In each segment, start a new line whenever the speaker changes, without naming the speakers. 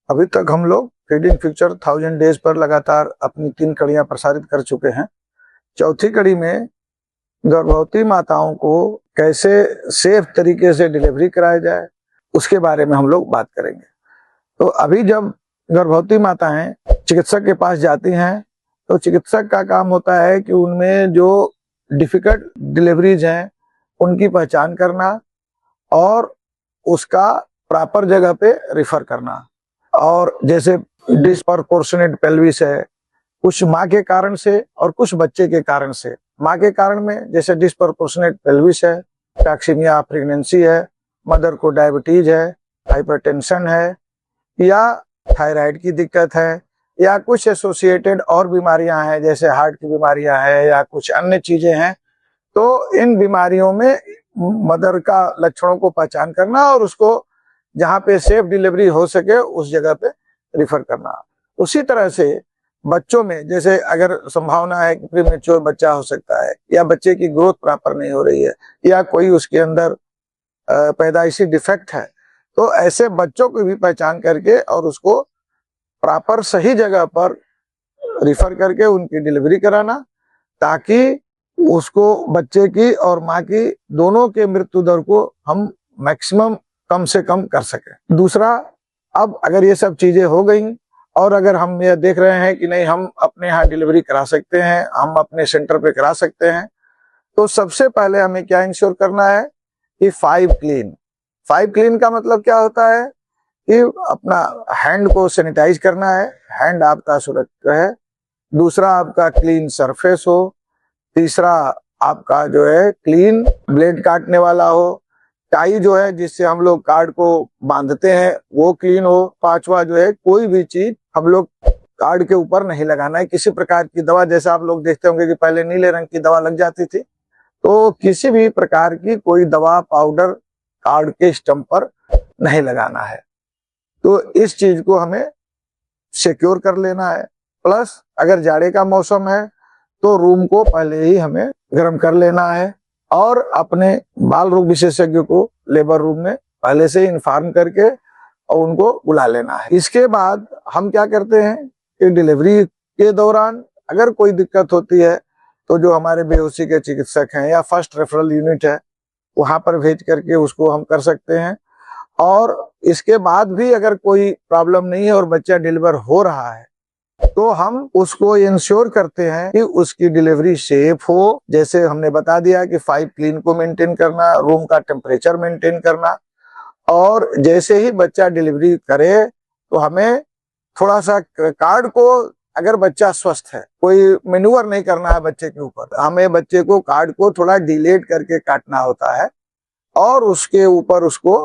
अभी तक हम लोग फीडिंग फ्यूचर 1000 डेज पर लगातार अपनी 3 कड़ियां प्रसारित कर चुके हैं। चौथी कड़ी में गर्भवती माताओं को कैसे सेफ तरीके से डिलीवरी कराया जाए उसके बारे में हम लोग बात करेंगे। तो अभी जब गर्भवती माताएं चिकित्सक के पास जाती हैं तो चिकित्सक का काम होता है कि उनमें जो डिफिकल्ट डिलीवरीज हैं उनकी पहचान करना और उसका प्रॉपर जगह पे रिफर करना। और जैसे डिस्प्रपोर्शनेट पेल्विस है, कुछ माँ के कारण से और कुछ बच्चे के कारण से। माँ के कारण में जैसे डिस्प्रपोर्शनेट पेल्विस है, टैक्सीमिया प्रेगनेंसी है, मदर को डायबिटीज है, हाइपरटेंशन है, या थायराइड की दिक्कत है, या कुछ एसोसिएटेड और बीमारियां हैं जैसे हार्ट की बीमारियां हैं या कुछ अन्य चीजें हैं। तो इन बीमारियों में मदर का लक्षणों को पहचान करना और उसको जहाँ पे सेफ डिलीवरी हो सके उस जगह पे रिफर करना। उसी तरह से बच्चों में जैसे अगर संभावना है कि प्रीमेच्योर बच्चा हो सकता है या बच्चे की ग्रोथ प्रॉपर नहीं हो रही है या कोई उसके अंदर पैदाइशी डिफेक्ट है, तो ऐसे बच्चों की भी पहचान करके और उसको प्रॉपर सही जगह पर रिफर करके उनकी डिलीवरी कराना, ताकि उसको बच्चे की और माँ की दोनों के मृत्यु दर को हम मैक्सिमम कम से कम कर सके। दूसरा, अब अगर ये सब चीजें हो गई और अगर हम ये देख रहे हैं कि नहीं हम अपने यहाँ डिलीवरी करा सकते हैं, हम अपने सेंटर पे करा सकते हैं, तो सबसे पहले हमें क्या इंश्योर करना है कि 5 क्लीन। 5 क्लीन का मतलब क्या होता है कि अपना हैंड को सैनिटाइज करना है, हैंड आपका सुरक्षित है। दूसरा, आपका क्लीन सरफेस हो। तीसरा, आपका जो है क्लीन ब्लेड काटने वाला हो। टाई जो है जिससे हम लोग कार्ड को बांधते हैं वो क्लीन हो। पांचवा जो है कोई भी चीज हम लोग कार्ड के ऊपर नहीं लगाना है। किसी प्रकार की दवा, जैसे आप लोग देखते होंगे कि पहले नीले रंग की दवा लग जाती थी, तो किसी भी प्रकार की कोई दवा पाउडर कार्ड के स्टंप पर नहीं लगाना है। तो इस चीज को हमें सिक्योर कर लेना है। प्लस अगर जाड़े का मौसम है तो रूम को पहले ही हमें गर्म कर लेना है और अपने बाल रोग विशेषज्ञ को लेबर रूम में पहले से इन्फॉर्म करके और उनको बुला लेना है। इसके बाद हम क्या करते हैं कि डिलीवरी के दौरान अगर कोई दिक्कत होती है तो जो हमारे बेहोशी के चिकित्सक हैं या फर्स्ट रेफरल यूनिट है वहां पर भेज करके उसको हम कर सकते हैं। और इसके बाद भी अगर कोई प्रॉब्लम नहीं है और बच्चा डिलीवर हो रहा है तो हम उसको इंश्योर करते हैं कि उसकी डिलीवरी सेफ हो। जैसे हमने बता दिया कि 5 क्लीन को मेंटेन करना, रूम का टेम्परेचर मेंटेन करना, और जैसे ही बच्चा डिलीवरी करे तो हमें थोड़ा सा कार्ड को, अगर बच्चा स्वस्थ है, कोई मैन्यूवर नहीं करना है बच्चे के ऊपर, हमें बच्चे को कार्ड को थोड़ा डिलेट करके काटना होता है और उसके ऊपर उसको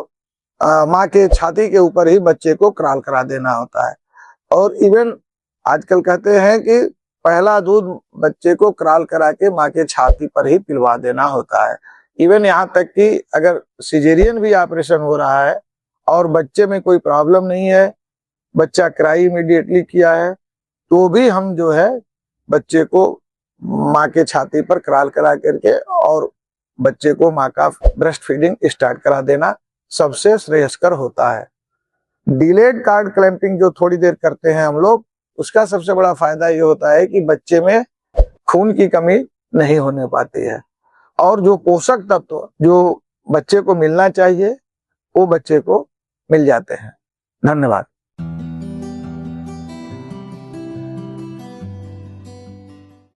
माँ के छाती के ऊपर ही बच्चे को क्रॉल करा देना होता है। और इवन आजकल कहते हैं कि पहला दूध बच्चे को क्रॉल करा के माँ के छाती पर ही पिलवा देना होता है। इवन यहाँ तक कि अगर सिजेरियन भी ऑपरेशन हो रहा है और बच्चे में कोई प्रॉब्लम नहीं है, बच्चा क्राई इमीडिएटली किया है, तो भी हम जो है बच्चे को माँ के छाती पर क्रॉल करा करके और बच्चे को माँ का ब्रेस्ट फीडिंग स्टार्ट करा देना सबसे श्रेयस्कर होता है। डिलेड कार्ड क्लैंपिंग जो थोड़ी देर करते हैं हम लोग, उसका सबसे बड़ा फायदा ये होता है कि बच्चे में खून की कमी नहीं होने पाती है और जो पोषक तत्व जो बच्चे को मिलना चाहिए वो बच्चे को मिल जाते हैं। धन्यवाद।